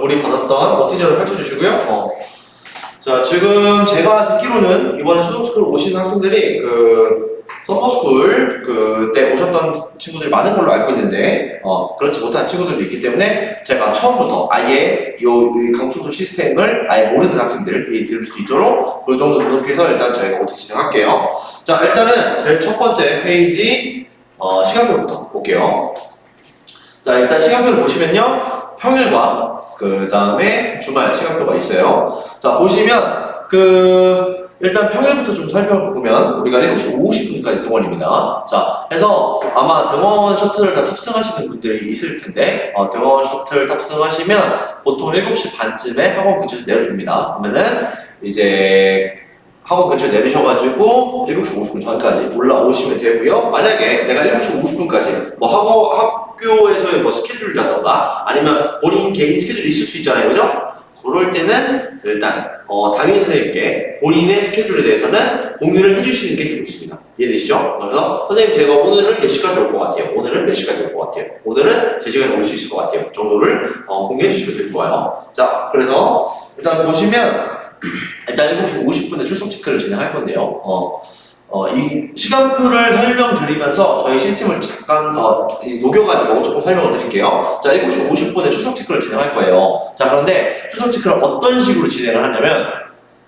우리 받았던 워티저를 펼쳐주시고요. 자, 지금 제가 듣기로는 이번에 수동스쿨 오시는 학생들이 서머스쿨 그때 오셨던 친구들이 많은 걸로 알고 있는데 그렇지 못한 친구들도 있기 때문에 제가 처음부터 아예 이 강초소 시스템을 아예 모르는 학생들이 들을 수 있도록 그 정도 노력해서 일단 저희가 어떻게 진행할게요. 자, 일단은 제일 첫 번째 페이지 시간표부터 볼게요. 자, 일단 시간표를 보시면요, 평일과 그 다음에 주말 시간표가 있어요. 자, 보시면 일단 평일부터 좀 살펴보면 우리가 7시 50분까지 등원입니다. 자, 해서 아마 등원 셔틀을 다 탑승하시는 분들이 있을 텐데 등원 셔틀 탑승하시면 보통 7시 반쯤에 학원 근처에서 내려줍니다. 그러면은 이제 학원 근처에 내리셔가지고 7시 50분 전까지 올라오시면 되고요. 만약에 내가 7시 50분까지 학교에서의 스케줄이라던가 아니면 본인 개인 스케줄이 있을 수 있잖아요, 그죠? 그럴 때는 일단 담임 선생님께 본인의 스케줄에 대해서는 공유를 해주시는 게 제일 좋습니다. 이해되시죠? 그래서 선생님 제가 오늘은 몇 시까지 올 것 같아요. 오늘은 몇 시까지 올 것 같아요. 오늘은 제 시간에 올 수 있을 것 같아요. 정도를 공유해 주시면 제일 좋아요. 자, 그래서 일단 보시면 일단 7시 50분에 출석 체크를 진행할 건데요. 이 시간표를 설명드리면서 저희 시스템을 잠깐 녹여가지고 조금 설명을 드릴게요. 자, 7시 50분에 출석 체크를 진행할 거예요. 자, 그런데 출석 체크를 어떤 식으로 진행을 하냐면,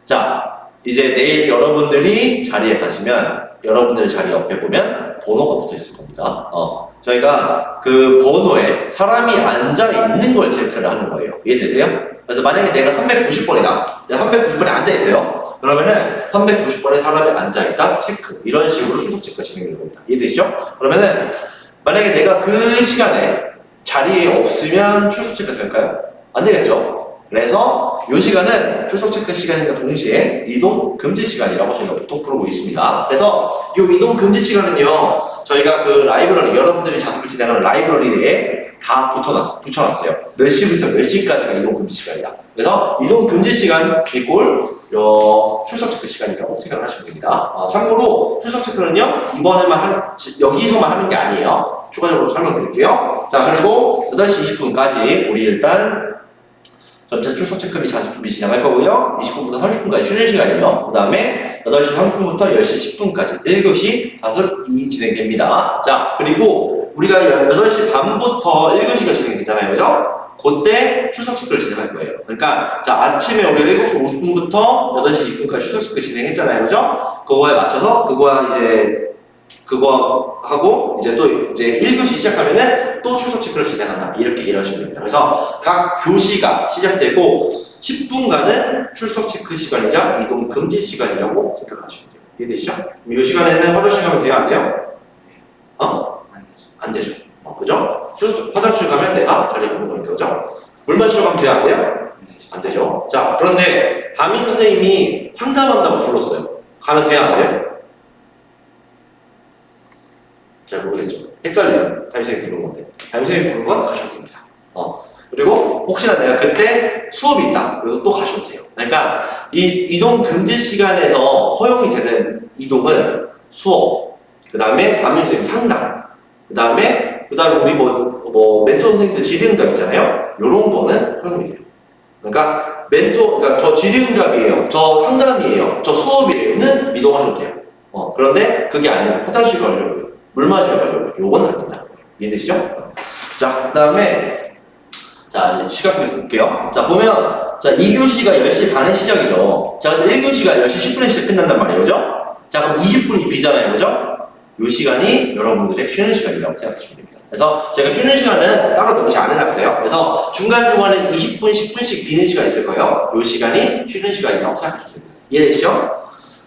자, 이제 내일 여러분들이 자리에 가시면 여러분들 자리 옆에 보면 번호가 붙어 있을 겁니다. 저희가 그 번호에 사람이 앉아 있는 걸 체크를 하는 거예요. 이해되세요? 그래서 만약에 내가 390번이다. 내가 390번에 앉아 있어요. 그러면은 390번에 사람이 앉아있다 체크, 이런 식으로 출석 체크가 진행되는 겁니다. 이해되시죠? 그러면은 만약에 내가 그 시간에 자리에 없으면 출석 체크가 될까요? 안 되겠죠? 그래서 이 시간은 출석 체크 시간과 동시에 이동 금지 시간이라고 저희가 보통 부르고 있습니다. 그래서 이 이동 금지 시간은요, 저희가 그 라이브러리, 여러분들이 자습을 진행하는 라이브러리에 다 붙여놨어요. 몇 시부터 몇 시까지가 이동 금지 시간이다. 그래서 이동 금지 시간 이꼴 출석 체크 시간이라고 생각을 하시면 됩니다. 참고로 출석 체크는요, 여기서만 하는 게 아니에요. 추가적으로 설명드릴게요. 자, 그리고 8시 20분까지 우리 일단 전체 출석 체크 및 자습 준비 진행할 거고요. 20분부터 30분까지 쉬는 시간이에요. 그 다음에 8시 30분부터 10시 10분까지 1교시 자습이 진행됩니다. 자, 그리고 우리가 8시 반부터 1교시가 진행되잖아요, 그죠? 그때 출석 체크를 진행할 거예요. 그러니까 자, 아침에 우리가 7시 50분부터 8시 20분까지 출석 체크 진행했잖아요, 그죠? 그거에 맞춰서 그거 하고 이제 또 1교시 시작하면은 또 출석 체크를 진행한다. 이렇게 이해하시면 됩니다. 그래서 각 교시가 시작되고 10분간은 출석 체크 시간이자 이동 금지 시간이라고 생각하시면 돼요. 이해되시죠? 이 시간에는 화장실 가면 돼요, 안 돼요? 안 되죠. 그죠? 화장실 가면 내가 자리에 있는 거니까, 그죠? 물 마시러 가면 돼요, 안 돼요? 안 되죠. 자, 그런데 담임 선생님이 상담한다고 불렀어요. 가면 돼요, 안 돼요? 잘 모르겠죠. 헷갈리죠. 담임선생님 부른 건데. 담임선생님 부른 건 가셔도 됩니다. 그리고 혹시나 내가 그때 수업이 있다. 그래서 또 가셔도 돼요. 그러니까 이 이동 금지 시간에서 허용이 되는 이동은 수업, 그 다음에 담임선생님 상담, 그 다음에 우리 멘토 선생님들 질의응답 있잖아요. 요런 거는 허용이 돼요. 그러니까 그러니까 저 질의응답이에요, 저 상담이에요, 저 수업이에요는 이동하셔도 돼요. 그런데 그게 아니라 화장실 가려고요, 물 마시러 가려고요, 요건 안 된다. 이해되시죠? 자, 그 다음에 자, 시간표 볼게요. 자, 보면 자, 2교시가 10시 반에 시작이죠. 자, 근데 1교시가 10시 10분에 시작 끝난단 말이에요, 그죠? 자, 그럼 20분이 비잖아요, 그죠? 이 시간이 여러분들의 쉬는 시간이라고 생각하시면 됩니다. 그래서 제가 쉬는 시간은 따로 명시 안 해놨어요. 그래서 중간중간에 20분, 10분씩 비는 시간이 있을 거예요. 이 시간이 쉬는 시간이라고 생각하시면 됩니다. 이해되시죠?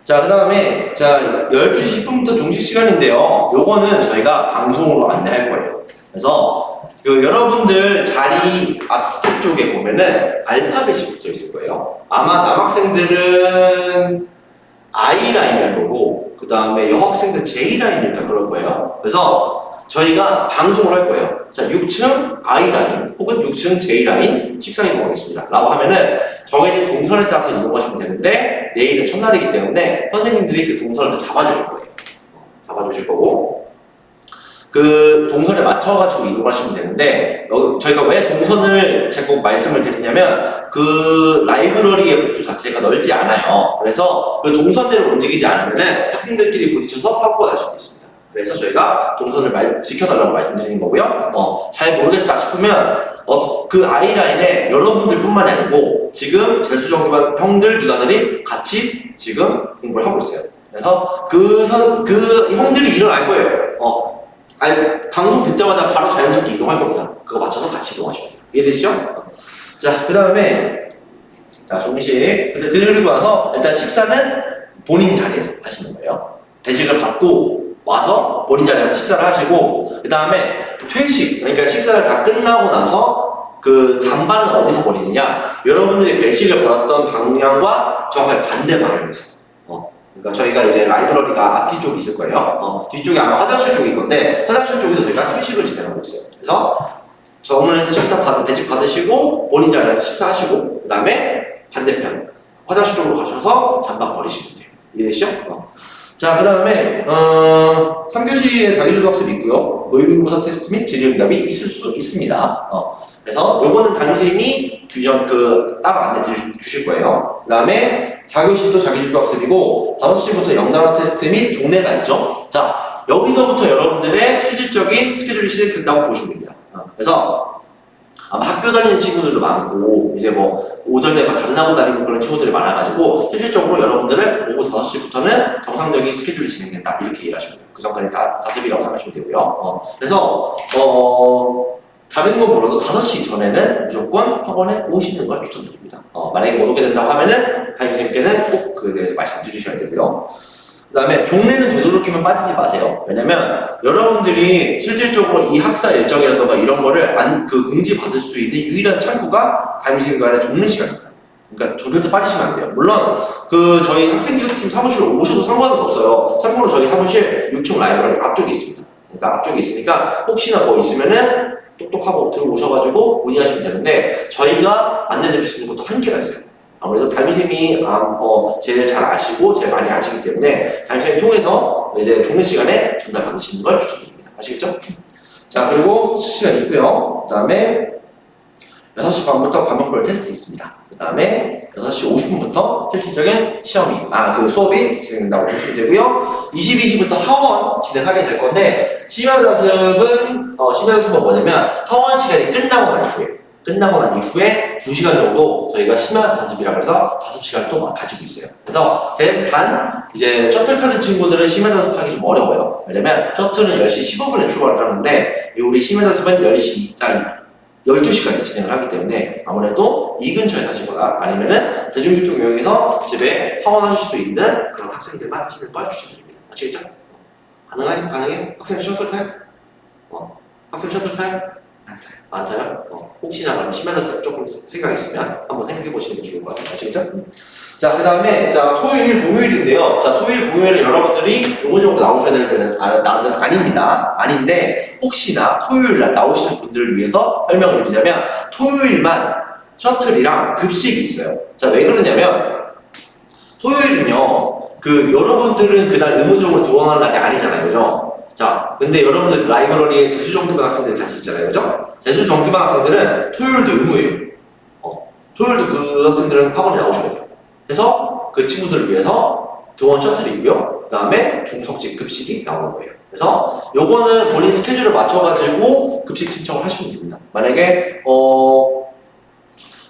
자, 그 다음에 자, 12시 10분부터 종식 시간인데요. 요거는 저희가 방송으로 안내할 거예요. 그래서 여러분들 자리 앞쪽에 보면은 알파벳이 붙어 있을 거예요. 아마 남학생들은 I라인일 거고, 그 다음에 여학생들 J라인일까 그럴 거예요. 그래서 저희가 방송을 할 거예요. 자, 6층 I라인 혹은 6층 J라인 식상 이동하겠습니다 라고 하면은 정해진 동선에 따라서 이동하시면 되는데, 내일은 첫날이기 때문에 선생님들이 그 동선을 다 잡아주실 거예요. 잡아주실 거고, 그 동선에 맞춰가지고 이동하시면 되는데 저희가 왜 동선을 자꾸 말씀을 드리냐면 그 라이브러리의 목표 자체가 넓지 않아요. 그래서 그 동선대로 움직이지 않으면 학생들끼리 부딪혀서 사고가 날 수도 있습니다. 그래서 저희가 동선을 지켜달라고 말씀드리는 거고요. 잘 모르겠다 싶으면 그 아이라인에 여러분들 뿐만이 아니고 지금 재수정규반 형들, 누나들이 같이 지금 공부를 하고 있어요. 그래서 그 형들이 일어날 거예요. 방송 듣자마자 바로 자연스럽게 이동할 겁니다. 그거 맞춰서 같이 이동하시면 돼요. 이해되시죠? 자, 그 다음에 자, 종식. 그리고 와서 일단 식사는 본인 자리에서 하시는 거예요. 배식을 받고 와서 본인 자리에서 식사를 하시고 그 다음에 퇴식, 그러니까 식사를 다 끝나고 나서 그 잠바는 어디서 버리느냐, 여러분들이 배식을 받았던 방향과 정확하게 반대 방향에서. 그러니까 저희가 이제 라이브러리가 앞뒤 쪽이 있을 거예요. 뒤쪽이 아마 화장실 쪽일 건데 화장실 쪽에서 저희가 퇴식을 진행하고 있어요. 그래서 정문에서 배식 받으시고 본인 자리에서 식사하시고 그 다음에 반대편 화장실 쪽으로 가셔서 잠바 버리시면 돼요. 이해되시죠? 자, 그 다음에 3교시에 자기주도 학습이 있고요. 모의고사 테스트 및 질의응답이 있을 수 있습니다. 그래서 요거는 담임선생님이 따로 안내 주실 거예요. 그 다음에 4교시도 자기주도 학습이고 5시부터 영단어 테스트 및 종례가 있죠. 자, 여기서부터 여러분들의 실질적인 스케줄이 시작된다고 보시면 됩니다. 그래서 아마 학교 다니는 친구들도 많고 이제 뭐 오전에 다른 학원 다니고 그런 친구들이 많아가지고 실질적으로 여러분들은 오후 5시부터는 정상적인 스케줄이 진행된다 이렇게 이해하시면 돼요. 그 전까지 다 자습이라고 생각하시면 되고요. 그래서 다른 건 몰라도 5시 전에는 무조건 학원에 오시는 걸 추천드립니다. 만약에 못 오게 된다고 하면은 담임선생님께는 꼭 그에 대해서 말씀드리셔야 되고요. 그 다음에 종례는 되도록이면 빠지지 마세요. 왜냐면 여러분들이 실질적으로 이 학사 일정이라던가 이런 거를 그 공지 받을 수 있는 유일한 창구가 담임선생님과의 종례 시간입니다. 그러니까 절대 빠지시면 안 돼요. 물론 저희 학생교육팀 사무실에 오셔도 상관은 없어요. 참고로 저희 사무실 6층 라이브러리 앞쪽에 있습니다. 그러니까 앞쪽에 있으니까 혹시나 뭐 있으면은 똑똑하고 들어오셔가지고 문의하시면 되는데 저희가 안내드릴 수 있는 것도 한계가 있어요. 아무래도 담임선생님이 제일 잘 아시고 제일 많이 아시기 때문에 담임선생님 통해서 이제 종례 시간에 전달 받으시는 걸 추천드립니다. 아시겠죠? 자, 그리고 소식 시간 있고요. 그 다음에 6시 반부터 반복별 테스트 있습니다. 그 다음에 6시 50분부터 실질적인 수업이 진행된다고 보시면 되고요. 22시부터 하원 진행하게 될 건데 심야자습은 뭐냐면 하원 시간이 끝나고 난 이후에 2시간 정도 저희가 심야자습이라고 해서 자습 시간을 또 가지고 있어요. 그래서 단 이제 셔틀 타는 친구들은 심야자습하기 좀 어려워요. 왜냐면 셔틀은 10시 15분에 출발을 하는데 우리 심야자습은 12시까지 진행을 하기 때문에 아무래도 이 근처에 사시거나 아니면은 대중교통 이용해서 집에 하원하실 수 있는 그런 학생들만 하시는 걸 추천드립니다. 아시겠죠? 가능해요? 학생 셔틀 타요? 학생 셔틀 타요? 안 타요? 혹시나 그럼 심야자습 조금 생각 있으면 한번 생각해 보시는 게 좋을 것 같아요. 아시겠죠? 자, 그 다음에 토요일, 공휴일인데요. 자, 토요일, 공휴일에 여러분들이 의무적으로 나오셔야 될 때는 아닙니다. 아닌데 혹시나 토요일 날 나오시는 분들을 위해서 설명을 드리자면 토요일만 셔틀이랑 급식이 있어요. 자, 왜 그러냐면 토요일은요, 여러분들은 그날 의무적으로 들어오는 날이 아니잖아요, 그죠? 자, 근데 여러분들 라이브러리에 재수정규반 학생들이 같이 있잖아요, 그죠? 재수정규반 학생들은 토요일도 의무예요. 토요일도 그 학생들은 학원에 나오셔야 돼요. 그래서 그 친구들을 위해서 교원 셔틀이고요. 그 다음에 중석직 급식이 나오는 거예요. 그래서 요거는 본인 스케줄을 맞춰가지고 급식 신청을 하시면 됩니다. 만약에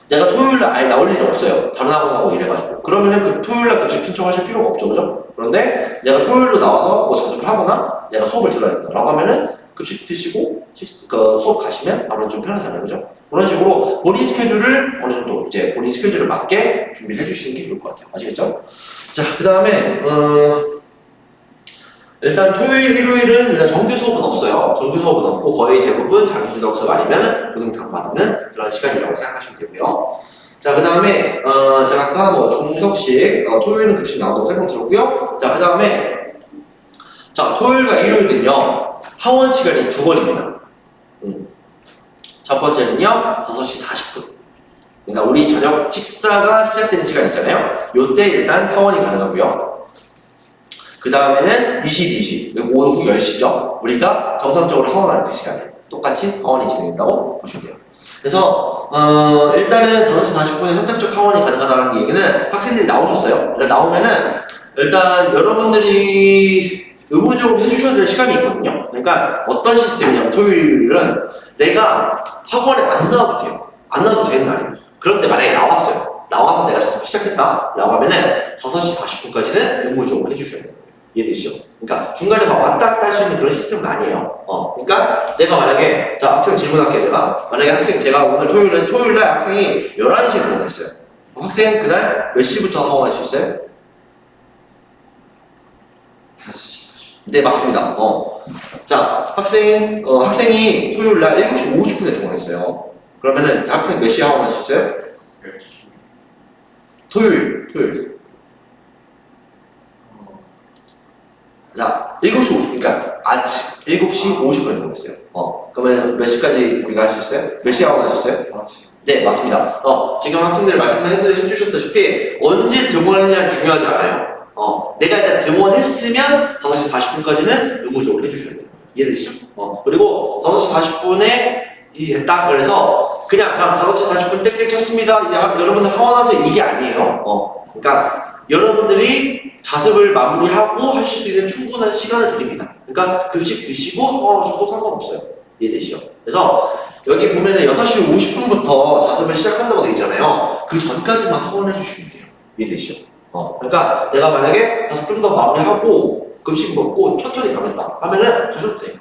내가 토요일날 아예 나올 일이 없어요. 다른 학원 가고 이래가지고. 그러면은 그 토요일날 급식 신청하실 필요가 없죠, 그죠? 그런데 내가 토요일로 나와서 뭐 자습을 하거나 내가 수업을 들어야 된다라고 하면은 급식 드시고 수업 가시면 아무래도 좀 편하잖아요, 그죠? 그런 식으로 본인 스케줄을 어느 정도 이제 본인 스케줄을 맞게 준비를 해주시는 게 좋을 것 같아요. 아시겠죠? 자, 그 다음에 일단 토요일, 일요일은 일단 정규 수업은 없어요. 정규 수업은 없고 거의 대부분 자기주도 학습 아니면 고등당 받는 그런 시간이라고 생각하시면 되고요. 자, 그 다음에 제가 아까 뭐 중석식 토요일은 급식 나온다고 설명드렸고요. 자, 그 다음에 토요일과 일요일은요 하원 시간이 2번입니다. 첫 번째는요 5시 40분. 그러니까 우리 저녁 식사가 시작되는 시간 있잖아요. 요때 일단 하원이 가능하고요. 그 다음에는 20, 그리고 오후 10시죠. 우리가 정상적으로 하원하는 그 시간에 똑같이 하원이 진행된다고 보시면 돼요. 그래서 일단은 5시 40분에 선택적 하원이 가능하다는 얘기는 학생들이 나오셨어요. 나오면은 일단 여러분들이 의무적으로 해주셔야 될 시간이 있거든요. 그러니까 어떤 시스템이냐면 토요일은 내가 학원에 안 나와도 돼요. 안 나와도 되는 날이에요. 그런데 만약에 나왔어요. 나와서 내가 자습 시작했다 라고 하면은 5시 40분까지는 의무적으로 해주셔야 돼요. 이해되시죠? 그러니까 중간에 막 왔다 갔다 할 수 있는 그런 시스템은 아니에요. 그러니까 내가 만약에 자 학생 질문할게요. 제가 만약에 제가 오늘 토요일날 학생이 11시에 들어갔어요. 학생 그날 몇 시부터 하원할 수 있어요? 5시 40분. 네 맞습니다. 자 학생이 토요일날 7시 50분에 등원했어요. 그러면은 학생 몇 시에 하원할 수 있어요? 토요일. 자, 7시 50분, 그러니까 아침 7시 50분에 등원했어요. 그러면 몇 시까지 우리가 할 수 있어요? 몇 시에 하원 할 수 있어요? 네, 맞습니다. 지금 학생들 말씀해주셨다시피 언제 등원했냐는 중요하지 않아요. 내가 일단 등원했으면 5시 40분까지는 의무적으로 해주셔야 돼요. 이해되시죠? 그리고 5시 40분에 이제 됐다 그래서 그냥 자 5시 40분 땡땡 쳤습니다. 이제 여러분들 하원하세요. 이게 아니에요. 그러니까 여러분들이 자습을 마무리하고 하실 수 있는 충분한 시간을 드립니다. 그러니까 급식 드시고 하원하셔도 상관없어요. 이해되시죠? 그래서 여기 보면은 6시 50분부터 자습을 시작한다고 되어 있잖아요. 그 전까지만 하원해 주시면 돼요. 이해되시죠? 그러니까 내가 만약에 자습 좀 더 마무리하고 급식 먹고 천천히 가겠다 하면은 가셔도 돼요.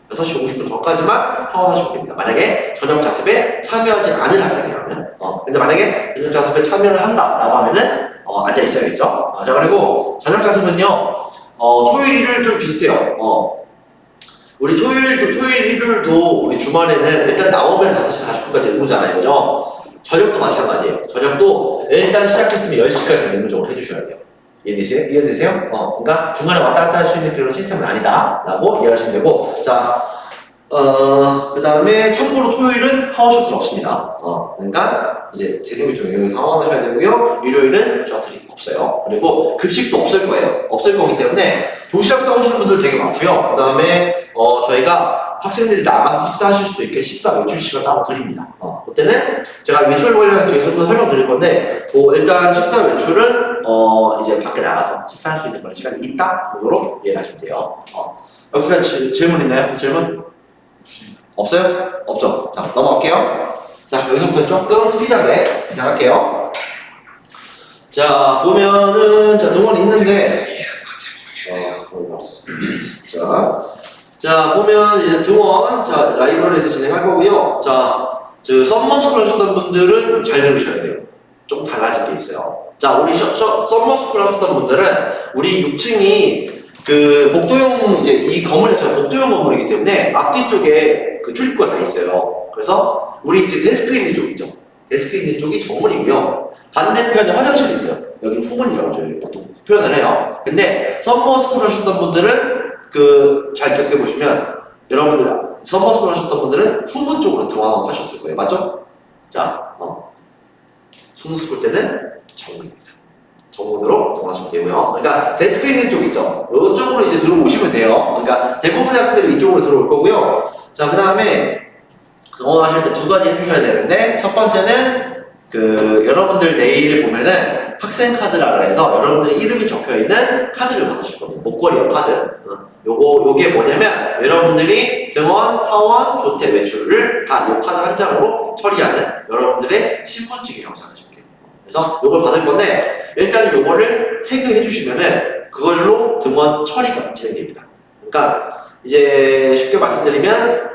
6시 50분 전까지만 하원하시면 됩니다. 만약에 저녁 자습에 참여하지 않은 학생이라면 근데 만약에 저녁 자습에 참여를 한다라고 하면은 앉아 있어야겠죠. 자 그리고 저녁 자습은요 토요일을 좀 비슷해요. 우리 토요일도 우리 주말에는 일단 나오면 5시 40분까지 의무잖아요. 그죠? 저녁도 마찬가지예요. 저녁도 일단 시작했으면 10시까지 의무적으로 해주셔야 돼요. 이해되세요? 그러니까 중간에 왔다 갔다 할 수 있는 그런 시스템은 아니다 라고 이해하시면 되고 자 그 다음에 참고로 토요일은 하원 셔틀 없습니다. 그러니까 이제 대중교통 이용해서 하원하셔야 되고요. 일요일은 셔틀이 없어요. 그리고 급식도 없을 거예요. 없을 거기 때문에 도시락 싸오시는 분들 되게 많고요. 그 다음에 저희가 학생들이 나가서 식사하실 수도 있게 식사 외출 시간 따로 드립니다. 그때는 제가 외출 관련해서 좀 더 설명드릴 건데 일단 식사 외출은 이제 밖에 나가서 식사할 수 있는 그런 시간이 있다 정도로 이해하시면 돼요. 여기까지 질문 있나요? 질문? 없어요? 없죠? 자 넘어갈게요. 자 여기서부터 조금 스피드하게 진행할게요. 자 보면은 자 등원이 있는데 자 보면 이제 등원 자 라이브러리에서 진행할 거고요. 자 썸머스쿨 하셨던 분들은 잘 들으셔야 돼요. 좀 달라진 게 있어요. 자 우리 썸머스쿨 하셨던 분들은 우리 6층이 그 복도형 이제 이 건물 자체가 복도형 건물이기 때문에 앞뒤 쪽에 그 출입구가 다 있어요. 그래서 우리 이제 데스크 있는 쪽이죠. 데스크 있는 쪽이 정문이고요. 반대편에 화장실이 있어요. 여기 후문이라고 저희 보통 표현을 해요. 근데 썸머스쿨 하셨던 분들은 잘 겪어보시면 여러분들 썸머스쿨 하셨던 분들은 후문 쪽으로 등원하셨을 거예요. 맞죠? 자, 썸머스쿨 때는 정문입니다. 정문으로 등원하시면 되고요. 그러니까 데스크 있는 쪽 있죠. 이쪽으로 이제 들어오시면 돼요. 그러니까 대부분의 학생들이 이쪽으로 들어올 거고요. 자, 그 다음에 등원하실 때 2가지 해주셔야 되는데 첫 번째는 여러분들 내일 보면은 학생 카드라 그래서 여러분들 이름이 적혀있는 카드를 받으실 겁니다. 목걸이형 카드. 요게 뭐냐면 여러분들이 등원, 하원, 조퇴, 외출을 다 요 카드 한 장으로 처리하는 여러분들의 신분증이라고 생각하시면 돼요. 그래서 요걸 받을 건데 일단은 요거를 태그해 주시면은 그걸로 등원 처리가 진행됩니다. 그러니까 이제 쉽게 말씀드리면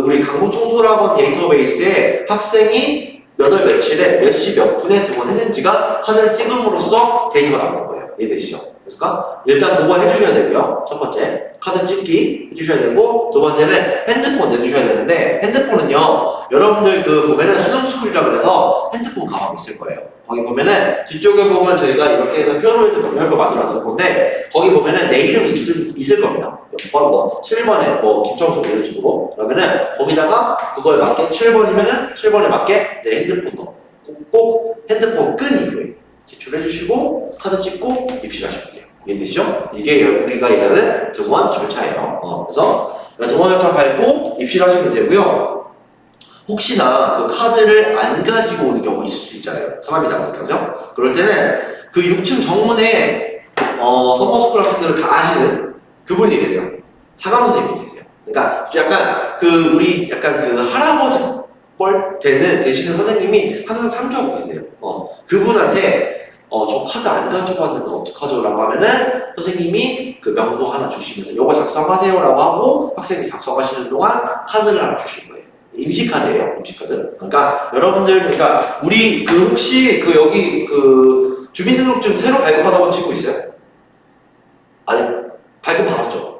우리 강북청소학원 데이터베이스에 학생이 몇 월 며칠에 몇 시 몇 분에 등원했는지가 카드를 찍음으로써 데이터가 나오는 거예요. 이해되시죠? 그러니까 일단 그거 해주셔야 되고요. 첫 번째 카드 찍기 해주셔야 되고 두 번째는 핸드폰 내주셔야 되는데 핸드폰은요 여러분들 보면은 수능스쿨이라고 해서 핸드폰 가방 있을 거예요. 거기 보면은 뒤쪽에 보면 저희가 이렇게 해서 표로에서 몇몇 거 만들어놨을 건데 거기 보면은 내 이름이 있을 겁니다. 7번에 김정수 이런 식으로 그러면은 거기다가 그거에 맞게 7번이면은 7번에 맞게 내 핸드폰 꼭 핸드폰 끈 이후에 제출해 주시고 카드 찍고 입실하시면 돼요. 이해되시죠? 이게 우리가 얘기하는 등원 절차예요. 그래서 등원 절차 밟고 입시를 하시면 되고요. 혹시나 그 카드를 안 가지고 오는 경우가 있을 수 있잖아요. 사람이다 보니까, 그죠? 그럴 때는 그 6층 정문에 서머스쿨 학생들을 다 아시는 그분이 계세요. 사감 선생님이 계세요. 그러니까 약간 그 우리 약간 그 할아버지 뻘 되시는 선생님이 항상 상주하고 계세요. 그분한테 저 카드 안 가지고 왔는데 어떡하죠? 라고 하면은 선생님이 그 명부 하나 주시면서 요거 작성하세요 라고 하고 학생이 작성하시는 동안 카드를 하나 주신 거예요. 임시카드예요, 임시카드. 그러니까 여러분들, 그러니까 우리 그 혹시 그 여기 그 주민등록증 새로 발급받아본 친구 있어요? 아니, 발급받았죠.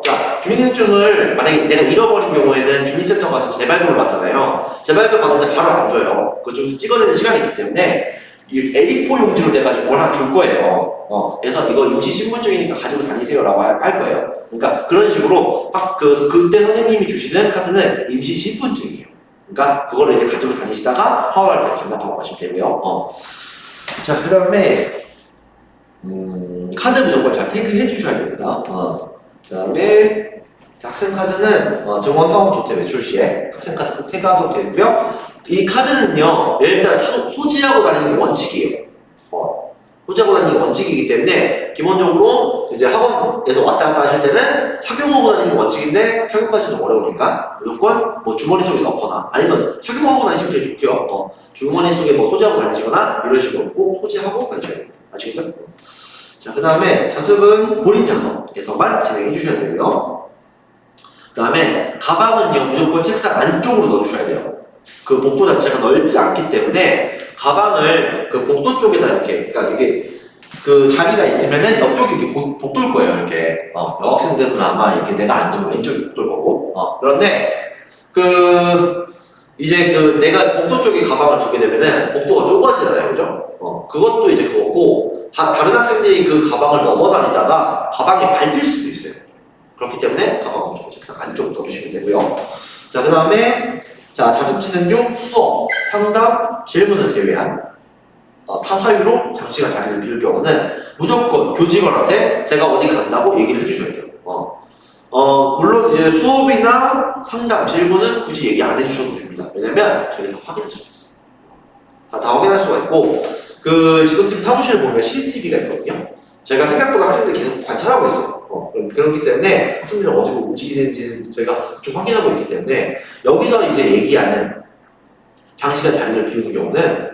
자, 주민등록증을 만약에 내가 잃어버린 경우에는 주민센터 가서 재발급을 받잖아요. 재발급 받는데 바로 안 줘요. 그거 좀 찍어내는 시간이 있기 때문에 이 A4 용지로 돼가지고 뭘 하나 줄 거예요. 그래서 이거 임시 신분증이니까 가지고 다니세요라고 할 거예요. 그러니까 그런 식으로 그때 선생님이 주시는 카드는 임시 신분증이에요. 그러니까 그거를 이제 가지고 다니시다가 허가할 때 반납하고 가시면 되고요. 자, 그 다음에 카드 무조건 잘 태그해 주셔야 됩니다. 그 다음에 학생 카드는 정원 학원 조퇴 외출 시에 학생 카드 꼭 태그하도록 되어 있고요. 이 카드는요, 일단 소지하고 다니는 게 원칙이에요. 소지하고 다니는 게 원칙이기 때문에 기본적으로 이제 학원에서 왔다 갔다 하실 때는 착용하고 다니는 게 원칙인데 착용까지 좀 어려우니까 무조건 뭐 주머니 속에 넣거나 아니면 착용하고 다니시면 되게 좋고요. 주머니 속에 뭐 소지하고 다니시거나 이런 식으로 꼭 소지하고 다니셔야 됩니다. 아시겠죠? 자, 그 다음에 자습은 본인 좌석에서만 진행해 주셔야 되고요. 그 다음에 가방은요, 무조건 책상 안쪽으로 넣어주셔야 돼요. 그 복도 자체가 넓지 않기 때문에 가방을 그 복도 쪽에다 이렇게, 그러니까 이게 그 자리가 있으면은 옆쪽이 이렇게 복도일 거예요. 이렇게 여학생들은 아마 이렇게 내가 앉으면 왼쪽이 복도일 거고. 그런데 이제 내가 복도 쪽에 가방을 두게 되면은 복도가 좁아지잖아요, 그죠? 그것도 이제 그거고, 다른 학생들이 그 가방을 넘어다니다가 가방에 밟힐 수도 있어요. 그렇기 때문에 가방을 무조건 책상 안쪽으로 넣어주시면 되고요. 자, 그 다음에 자습 진행 중 수업, 상담, 질문을 제외한 타 사유로 장시간 자리를 비울 경우는 무조건 교직원한테 제가 어디 간다고 얘기를 해주셔야 돼요. 물론 이제 수업이나 상담, 질문은 굳이 얘기 안 해주셔도 됩니다. 왜냐면 저희가 다 확인할 수가 있어요. 다 확인할 수가 있고, 그 지도팀 사무실에 보면 CCTV가 있거든요. 제가 생각보다 학생들 계속 관찰하고 있어요. 그렇기 때문에 학생들이 어디로 움직이는지는 저희가 좀 확인하고 있기 때문에 여기서 이제 얘기하는 장시간 자리를 비우는 경우는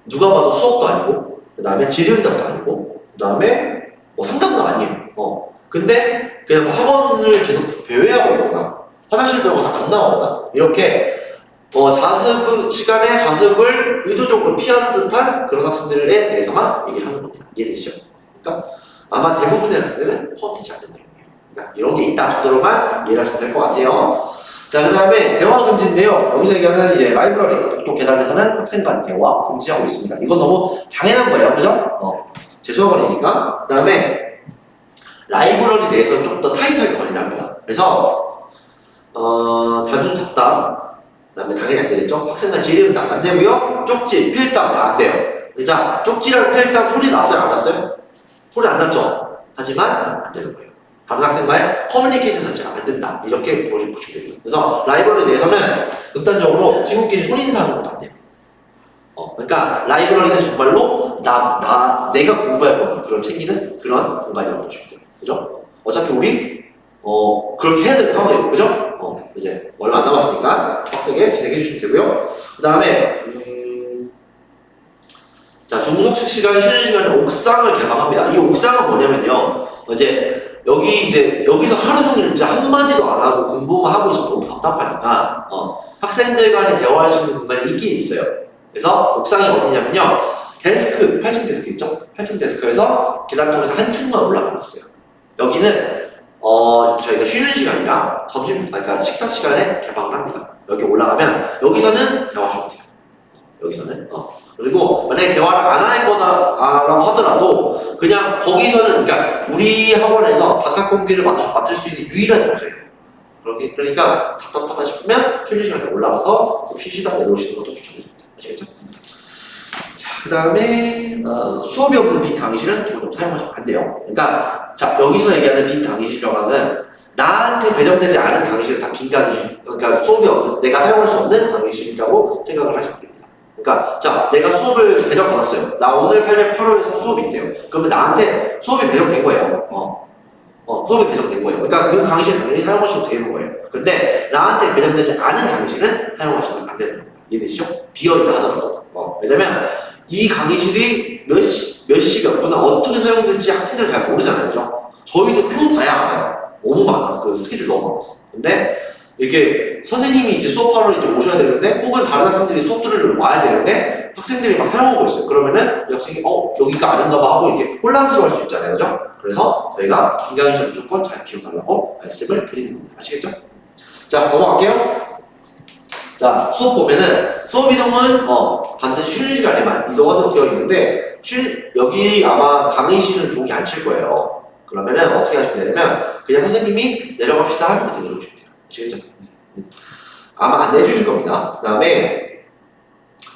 누가 봐도 수업도 아니고, 그 다음에 질의응답도 아니고, 그 다음에 뭐 상담도 아니에요. 근데 그냥 학원을 계속 배회하고 있거나 화장실 들어가서 안 나오거나 이렇게 시간에 자습을 의도적으로 피하는 듯한 그런 학생들에 대해서만 얘기를 하는 겁니다. 이해되시죠? 그러니까 아마 대부분의 학생들은 포함되지 않는 내용이에요. 그러니까 이런 게 있다 정도로만 이해를 하시면 될 것 같아요. 자, 그 다음에 대화 금지인데요. 여기서 얘기하는 이제 라이브러리 복도 계단에서는 학생 간 대화 금지하고 있습니다. 이건 너무 당연한 거예요, 그죠? 제 수학원이니까. 그 다음에 라이브러리 내에서 좀 더 타이트하게 관리를 합니다. 그래서 단순 잡담, 그 다음에 당연히 안 되겠죠? 학생간 질의응답 안 되고요. 쪽지, 필담 다 안 돼요. 자, 쪽지랑 필담 소리 났어요, 안 났어요? 소리 안 났죠? 하지만 안 되는 거예요. 다른 학생과의 커뮤니케이션 자체가 안 된다. 이렇게 보시면 됩니다. 그래서 라이브러리 내에서는 극단적으로 친구끼리 손인사하는 것도 안 돼요. 그러니까 라이브러리는 정말로 내가 공부할 거면 그런 챙기는 그런 공간이라고 보시면 돼요. 그죠? 어차피 우리 그렇게 해야 되는 상황이에요. 그죠? 이제 얼마 안 남았으니까 빡세게 진행해 주시면 되고요. 그 다음에 자, 중속식 시간, 쉬는 시간에 옥상을 개방합니다. 이 옥상은 뭐냐면요, 여기서 하루 종일 진짜 한마디도 안 하고 공부만 하고 있으면 너무 답답하니까 학생들 간에 대화할 수 있는 공간이 있긴 있어요. 그래서 옥상이 어디냐면요, 데스크, 8층 데스크 있죠? 8층 데스크에서 계단 통해서 한 층만 올라가고 있어요. 여기는 저희가 쉬는 시간이랑 그러니까 식사 시간에 개방을 합니다. 여기 올라가면 여기서는 대화하셔도 돼요. 여기서는 그리고 만약에 대화를 안 할 거다라고 하더라도 그냥 거기서는, 그러니까 우리 학원에서 바깥 공기를 맡을 수 있는 유일한 장소예요. 그러니까 답답하다 싶으면 쉬는 시간에 올라가서 좀 쉬시다 내려오시는 것도 추천드립니다. 아시겠죠? 자, 그 다음에 수업이 없는 빈 강의실은 기본적으로 사용하시면 안 돼요. 그러니까 자 여기서 얘기하는 빈 강의실이라고 하면 나한테 배정되지 않은 강의실은 다 빈 강의실, 그러니까 수업이 없는 내가 사용할 수 없는 강의실이라고 생각을 하시면 됩니다. 그러니까 자 내가 수업을 배정받았어요. 나 오늘 808호에서 수업이 있대요. 그러면 나한테 수업이 배정된 거예요. 수업이 배정된 거예요. 그러니까 그 강의실 당연히 사용하셔도 되는 거예요. 근데 나한테 배정되지 않은 강의실은 사용하시면 안 되는 겁니다. 이해되시죠? 비어있다 하더라도. 왜냐면 이 강의실이 몇 시 몇 분에 어떻게 사용될지 학생들이 잘 모르잖아요. 그죠? 저희도 표 봐야 알아요. 너무 많아서, 그 스케줄이 너무 많아서. 근데 이게 선생님이 이제 수업하러 이제 오셔야 되는데, 혹은 다른 학생들이 수업 들으러 와야 되는데, 학생들이 막 사용하고 있어요. 그러면은 이 학생이, 여기가 아닌가 봐 하고 이렇게 혼란스러워할 수 있잖아요. 그죠? 그래서 저희가 빈 강의실 무조건 잘 비워달라고 말씀을 드리는 겁니다. 아시겠죠? 자, 넘어갈게요. 자, 수업 보면은 수업 이동은 반드시 쉬는 시간에만 이동하도록 되어 있는데 여기 아마 강의실은 종이 안 칠 거예요. 그러면은 어떻게 하시면 되냐면 그냥 선생님이 내려갑시다 하면 그때 내려오시면 돼요. 아시겠죠? 아마 안 내주실 겁니다. 그 다음에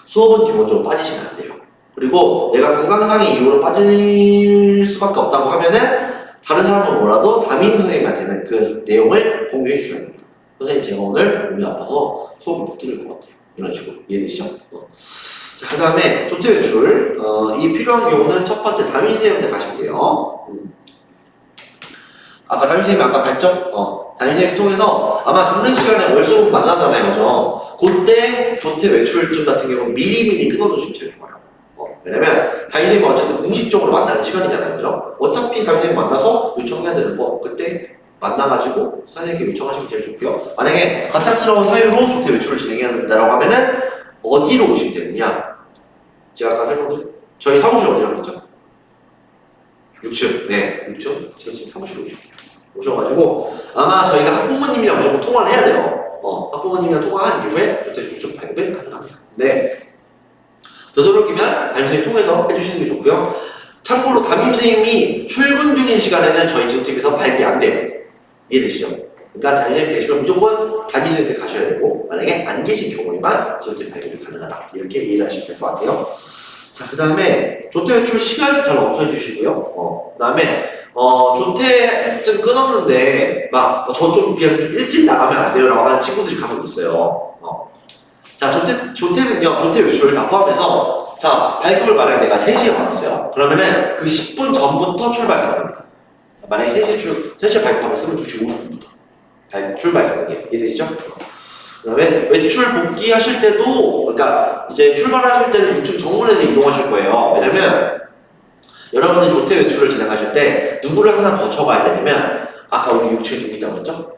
수업은 기본적으로 빠지시면 안 돼요. 그리고 내가 건강상의 이유로 빠질 수밖에 없다고 하면은 다른 사람은 몰라도 담임 선생님한테는 그 내용을 공유해 주셔야 됩니다. 선생님 제가 오늘 몸이 아파서 수업을 못 들을 것 같아요. 이런 식으로 이해되시죠? 자, 그 다음에 조퇴 외출. 이 필요한 경우는 첫 번째 담임선생님한테 가시면 돼요. 아까 담임선생님이 아까 봤죠? 담임선생님 통해서 아마 종례 시간에 월수금 만나잖아요. 그죠? 그때 조퇴 외출증 같은 경우는 미리미리 끊어두시면 제일 좋아요. 왜냐면 담임선생님은 어쨌든 공식적으로 만나는 시간이잖아요. 그죠? 어차피 담임선생님 만나서 요청해야 되는 거 그때 만나가지고 선생님께 요청하시면 제일 좋고요. 만약에 갑작스러운 사유로 조퇴 외출을 진행해야 된다고 하면은 어디로 오시면 되느냐? 제가 아까 설명드린 저희 사무실 어디라고 했죠? 6층. 네, 6층. 지금 사무실로 오셔가지고 아마 저희가 학부모님이랑 무조건 통화를 해야 돼요. 학부모님이랑 통화한 이후에 조퇴 외출증 발급이 가능합니다. 네. 되도록이면 담임선생님 통해서 해주시는 게 좋고요. 참고로 담임선생님이 출근 중인 시간에는 저희 지도팀에서 발급이 안 돼요. 이해되시죠? 그러니까 담임선생님 계시면 무조건 담임선생님한테 가셔야 되고 만약에 안 계신 경우에만 지도팀 발급이 가능하다. 이렇게 이해를 하시면 될 것 같아요. 자, 그 다음에 조퇴 외출 시간 잘 없애 주시고요. 그 다음에 조퇴증 끊었는데 막 저 좀 그냥 좀 일찍 나가면 안 돼요라고 하는 친구들이 간혹 있어요. 자, 조퇴는요, 조퇴 외출을 다 포함해서 자, 발급을 만약에 내가 3시에 받았어요. 그러면은 그 10분 전부터 출발 가능합니다. 만약에 3시에 발급 받았으면 2시 50분부터 출발 가능해요. 이해되시죠? 그 다음에 외출 복귀하실 때도, 그러니까 이제 출발하실 때는 6층 정문에서 이동하실 거예요. 왜냐면 여러분이 조퇴 외출을 진행하실 때 누구를 항상 거쳐가야 되냐면 아까 우리 6층에 누구 있다고 했죠?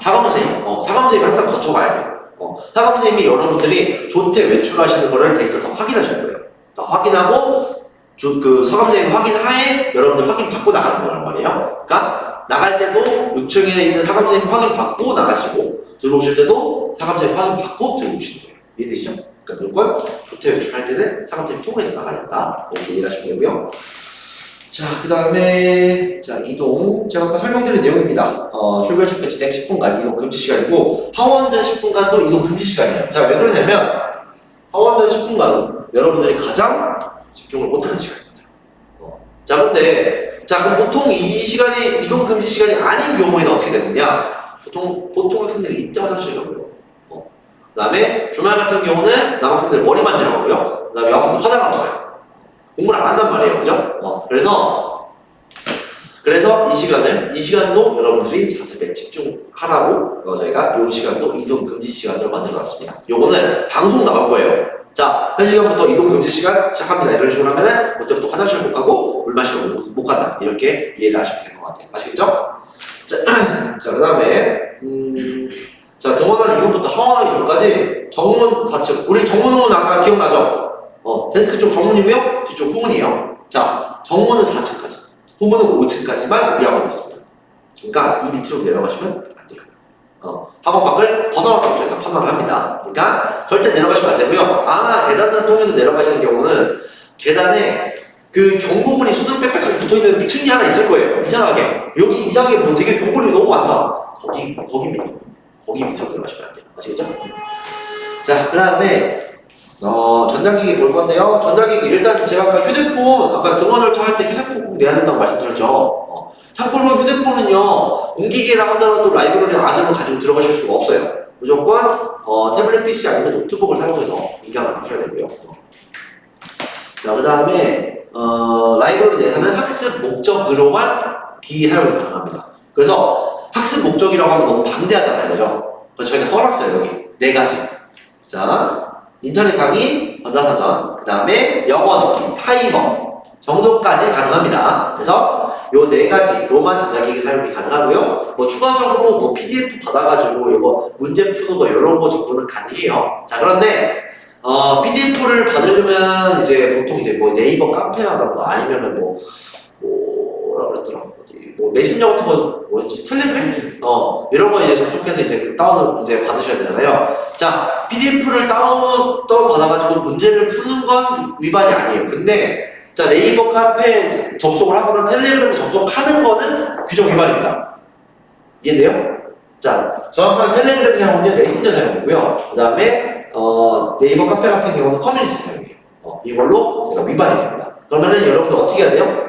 사감선생님. 사감선생님이 항상 거쳐가야 돼요. 사감선생님이 여러분들이 조퇴 외출하시는 거를 데이터를 다 확인하실 거예요. 다 확인하고 그 사감선생님 확인하에 여러분들 확인 받고 나가는 거란 말이에요. 그러니까 나갈 때도 6층에 있는 사감선생님 확인 받고 나가시고 들어오실 때도 사감선생님 확인 받고 들어오시는 거예요. 이해되시죠? 그러니까 무조건 조퇴 외출할 때는 사감선생님 통해서 나가야 된다. 이렇게 이해하시면 되고요. 자, 그 다음에 자 이동 제가 아까 설명드린 내용입니다. 출발 체크 진행 10분간 이동 금지 시간이고 하원전 10분간도 이동 금지 시간이에요. 자, 왜 그러냐면 하원전 10분간은 여러분들이 가장 집중을 못하는 시간입니다. 자, 근데 그럼 보통 이 시간이 이동 금지 시간이 아닌 경우에는 어떻게 되느냐? 보통 학생들이 이때 화장실 가고요. 그 다음에 주말 같은 경우는 남학생들 머리 만지러 가고요. 그 다음에 여학생들 화장하러 가요. 공부를 안 한단 말이에요. 그죠? 그래서 이 시간도 여러분들이 자습에 집중하라고 저희가 이 시간도 이동 금지 시간으로 만들어 놨습니다. 요거는 방송 나올 거예요. 자, 한 시간부터 이동 금지 시간 시작합니다. 이런 식으로 하면은 그때부터 화장실 못 가고 물 마시러 못 간다. 이렇게 이해를 하시면 될 것 같아요. 아시겠죠? 자, 그 다음에 자, 등원하는 이후부터 하원하기 전까지 정문 4층. 우리 정문은 아까 기억나죠? 데스크 쪽 정문이고요. 뒤쪽 후문이에요. 자, 정문은 4층까지. 후문은 5층까지만 우리 학원이 있습니다. 그러니까 이 밑으로 내려가시면 안 돼요. 학원 밖을 벗어나라고 저희가 판단을 합니다. 그러니까 절대 내려가시면 안 되고요. 아마 계단을 통해서 내려가시는 경우는 계단에 그 경고문이 수두룩 빽빽하게 붙어있는 층이 하나 있을 거예요. 이상하게. 여기 이상하게 뭐 되게 경고문이 너무 많다. 거기 밑으로 들어가시면 안 돼요. 아시겠죠? 자, 그 다음에 전자기기 볼 건데요. 전자기기 일단 제가 아까 휴대폰 아까 등원 절차할 때 휴대폰 꼭 내야 된다고 말씀드렸죠. 참고로 휴대폰은요 공기기라 하더라도 라이브러리 안으로 가지고 들어가실 수가 없어요. 무조건 태블릿 PC 아니면 노트북을 사용해서 인강을 보셔야 되고요. 자, 그 다음에 라이브러리 내에서는 학습 목적으로만 기기 사용이 가능합니다. 그래서 학습 목적이라고 하면 너무 방대하잖아요, 그죠? 그래서 저희가 써놨어요, 여기 네 가지. 자, 인터넷 강의, 전자사전, 그 다음에 영어 듣기, 타이머 정도까지 가능합니다. 그래서 요 네 가지로만 전자기기 사용이 가능하고요. 뭐 추가적으로 뭐 PDF 받아가지고 이거 문제 푸는 거 이런 거 정도는 가능해요. 자, 그런데 PDF를 받으려면 이제 보통 이제 뭐 네이버 카페라던가 아니면은 뭐라 그랬더라, 뭐 메신저 같은 거 뭐였지? 텔레그램? 이런 거 이제 접속해서 이제 다운을 이제 받으셔야 되잖아요. 자, PDF를 다운 받아가지고 문제를 푸는 건 위반이 아니에요. 근데 자, 네이버 카페에 접속을 하거나 텔레그램에 접속하는 거는 규정 위반입니다. 이해돼요? 자, 정확하게 텔레그램 사용은요 메신저 사용이고요. 그 다음에 네이버 카페 같은 경우는 커뮤니티 사용이에요. 이걸로 제가 위반이 됩니다. 그러면은 여러분들 어떻게 해야 돼요?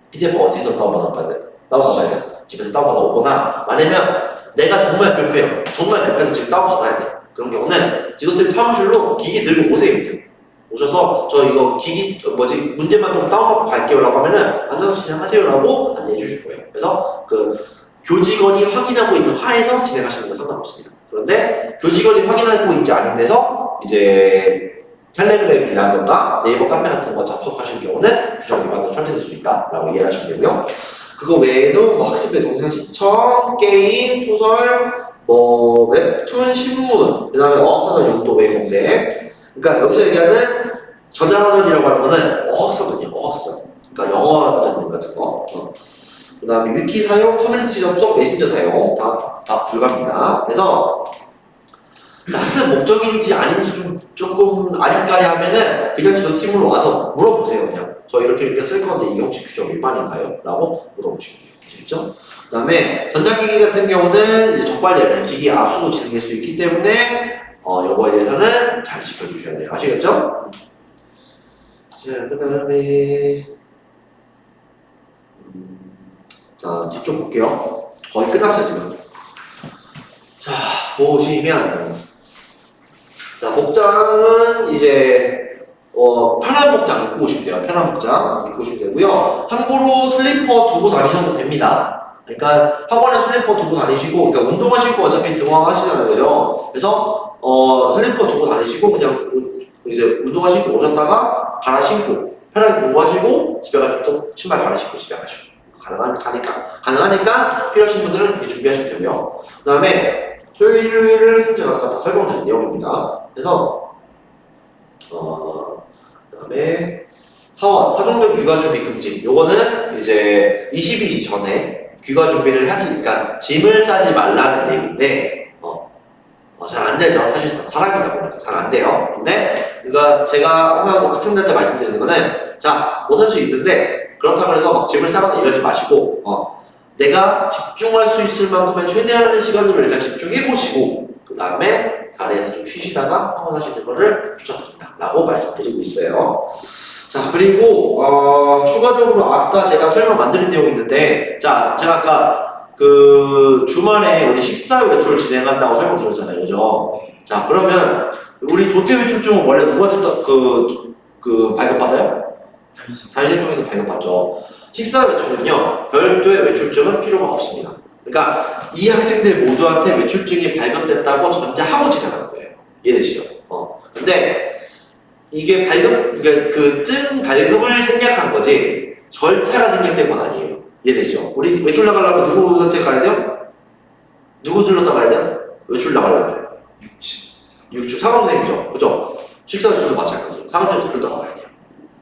PDF 어디서 다운받아야 돼요? 다운받아야 돼요? 집에서 다운받아 오거나 아니면 내가 정말 급해요. 정말 급해서 지금 다운받아야 돼요. 그런 경우는 지도팀 사무실로 기기 들고 오세요. 오셔서 저 이거 기기 문제만 좀 다운받고 갈게요 라고 하면은 앉아서 진행하세요 라고 안내해 주실 거예요. 그래서 그 교직원이 확인하고 있는 화에서 진행하시는 건 상관없습니다. 그런데 교직원이 확인하고 있지 않은 데서 이제 텔레그램이라든가 네이버 카페 같은 거 접속하실 경우는 규정 위반으로 처리될 수 있다라고 이해하시면 되고요. 그거 외에도 뭐 학습의 동영상 시청, 게임, 소설, 뭐 웹툰, 신문, 그 다음에 어학사전 용도 외 검색. 그러니까 여기서 얘기하는 전자사전이라고 하는 거는 어학사전이에요. 어학사전. 그러니까 영어사전 같은 거. 그 다음에 위키 사용, 커뮤니티 접속, 메신저 사용 다 불가합니다. 그래서 학습 목적인지 아닌지 조금 아리까리 하면은 그냥 저 팀으로 와서 물어보세요. 그냥 저 이렇게 쓸 건데 이게 혹시 규정 위반인가요? 라고 물어보시면 돼요. 아시겠죠? 그 다음에 전자기기 같은 경우는 이제 적발되면 기기 압수도 진행될 수 있기 때문에 요거에 대해서는 잘 지켜주셔야 돼요. 아시겠죠? 자, 그 다음에 자, 뒤쪽 볼게요. 거의 끝났어요, 지금. 자, 보시면 자, 복장은 이제 편한 복장 입고 오시면 돼요. 편한 복장 입고 오시면 되고요. 참고로 슬리퍼 두고 다니셔도 됩니다. 그러니까 학원에 슬리퍼 두고 다니시고, 그러니까 운동화 신고 어차피 등원하시잖아요, 그죠? 그래서 슬리퍼 두고 다니시고 그냥 이제 운동화 신고 오셨다가 갈아 신고 편하게 공부하시고 집에 갈 때 또 신발 갈아 신고 집에 가시고 가능하니까 필요하신 분들은 그렇게 준비하시면 되고요. 그 다음에 토요일은 제가 아까 다 설명드린 내용입니다. 그래서 그 다음에 하원, 파종적 귀가 준비 금지. 요거는 이제 22시 전에 귀가 준비를 하지, 그러니까 짐을 싸지 말라는 얘기인데 잘 안 되죠. 사실상 사람이다 보니까 잘 안 돼요. 근데 제가 항상 학생들한테 말씀드리는 거는 자, 못 할 수 있는데 그렇다고 해서 막 짐을 싸거나 이러지 마시고 내가 집중할 수 있을 만큼의 최대한의 시간으로 일단 집중해보시고 그 다음에 자리에서 좀 쉬시다가 학원하시는 거를 추천드립니다 라고 말씀드리고 있어요. 자, 그리고 추가적으로 아까 제가 설명 안 드린 내용이 있는데 자, 제가 아까 그 주말에 우리 식사 외출을 진행한다고 설명드렸잖아요, 그죠? 자, 그러면 우리 조퇴 외출증은 원래 누구한테 그 발급받아요? 자율행동에서 발급받죠. 식사 외출은요, 별도의 외출증은 필요가 없습니다. 그러니까 이 학생들 모두한테 외출증이 발급됐다고 전제하고 진행하는 거예요. 이해되시죠? 근데 이게 그 증 발급을 생략한 거지 절차가 생략된 건 아니에요. 이해되시죠? 우리 외출 나가려면 누구한테 가야 돼요? 누구 들렀다 가야 돼요? 외출 나가려면 6층 사감선생님이죠, 그죠? 식사 외출도 마찬가지. 사감선생님 들렀다 가야 돼요.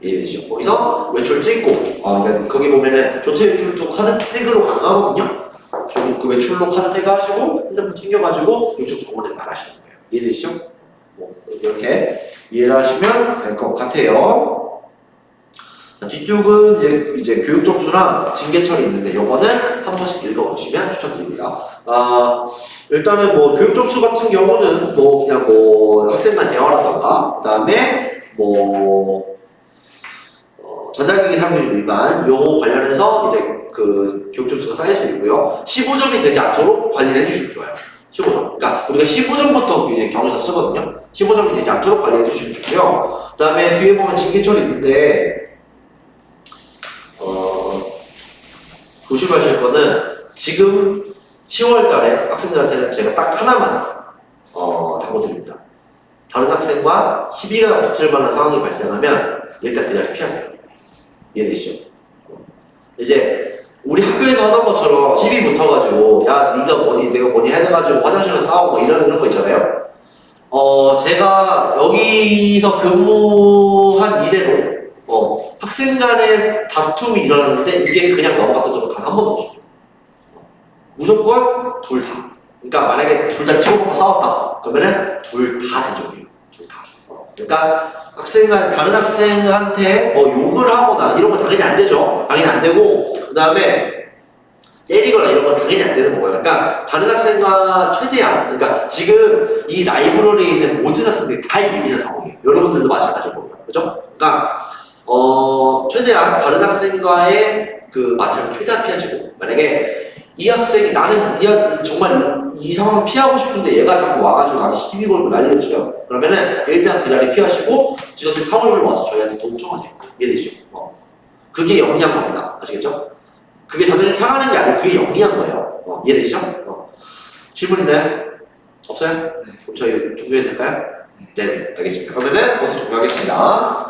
이해되시죠? 거기서 외출 찍고 그러니까 거기 보면은 조퇴 외출도 카드 태그로 가능하거든요. 그 외출로 카드 태그 하시고 핸드폰 챙겨가지고 이쪽 정원에 나가시는 거예요. 이해되시죠? 이렇게 이해를 하시면 될 것 같아요. 자, 뒤쪽은 이제 교육 점수랑 징계 처리 있는데 요거는 한 번씩 읽어보시면 추천드립니다. 일단은 뭐 교육 점수 같은 경우는 뭐 그냥 뭐 학생 간 대화라던가 그다음에 뭐 전달기기 사용규칙 위반 요거 관련해서 이제 그 교육 점수가 쌓일 수 있고요. 15점이 되지 않도록 관리를 해주시면 좋아요. 15점. 그러니까 우리가 15점부터 이제 경우에서 쓰거든요. 15점이 되지 않도록 관리해 주시면 좋고요. 그 다음에 뒤에 보면 징계 처리 있는데 조심하실 거는 지금 10월 달에 학생들한테는 제가 딱 하나만 당부드립니다. 다른 학생과 시비가 붙을 만한 상황이 발생하면 일단 그 자리 피하세요. 이해되시죠? 이제 우리 학교에서 하던 것처럼 시비 붙어가지고 야 네가 뭐니 내가 뭐니 해가지고 화장실에서 싸우고 뭐 이런 거 있잖아요. 제가 여기서 근무한 이래로 학생 간의 다툼이 일어났는데 이게 그냥 넘어갔던 적은 단 한 번도 없어요. 무조건 둘 다. 그러니까 만약에 둘 다 치고받고 싸웠다 그러면은 둘 다 대적이에요. 둘 다. 그러니까 다른 학생한테 뭐 욕을 하거나 이런 거 당연히 안 되죠. 당연히 안 되고 그 다음에 때리거나 이런 건 당연히 안 되는 거고요. 그러니까 다른 학생과 최대한 그러니까 지금 이 라이브러리에 있는 모든 학생들이 다 예민한 상황이에요. 여러분들도 마찬가지일 겁니다. 그죠? 그러니까 최대한 다른 학생과의 그 마찰을 최대한 피하시고 만약에 이 학생이 나는 정말 이 상황을 피하고 싶은데 얘가 자꾸 와가지고 나한테 시비 걸고 난리를 쳐요. 그러면은 일단 그 자리 피하시고 지도팀 사무실로 와서 저희한테 도청하세요. 이해되시죠? 그게 영리한 겁니다. 아시겠죠? 그게 자존심 상하는 게 아니고 그게 영리한 거예요. 이해되시죠? 질문 있나요? 없어요? 그럼 저희 종료해도 될까요? 네, 알겠습니다. 그러면은 모두 종료하겠습니다.